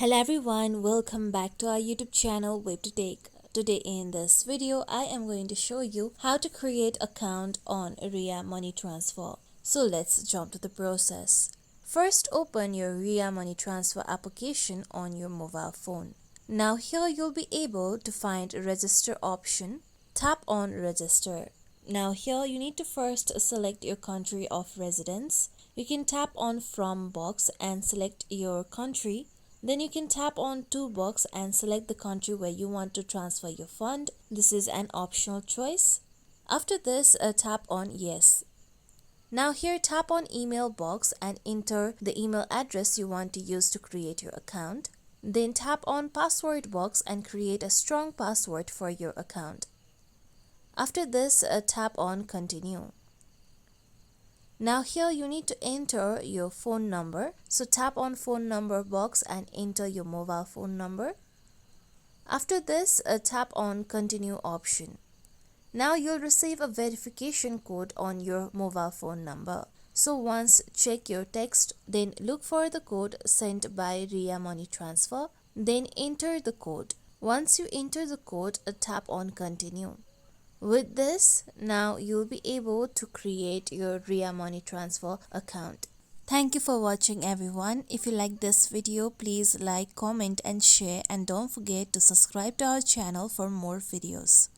Hello everyone, welcome back to our YouTube channel WebToTech. Today in this video, I am going to show you how to create account on Ria Money Transfer. So let's jump to the process. First, open your Ria Money Transfer application on your mobile phone. Now here you'll be able to find a register option. Tap on register. Now here you need to first select your country of residence. You can tap on from box and select your country. Then you can tap on to box and select the country where you want to transfer your fund. This is an optional choice. After this, tap on yes. Now here tap on email box and enter the email address you want to use to create your account. Then tap on password box and create a strong password for your account. After this, tap on continue. Now here you need to enter your phone number. So tap on phone number box and enter your mobile phone number. After this, tap on continue option. Now you'll receive a verification code on your mobile phone number. So once check your text, then look for the code sent by Ria Money Transfer. Then enter the code. Once you enter the code, tap on continue. With this, now you'll be able to create your Ria Money Transfer account. Thank you for watching everyone. If you like this video, please like, comment and share, and don't forget to subscribe to our channel for more videos.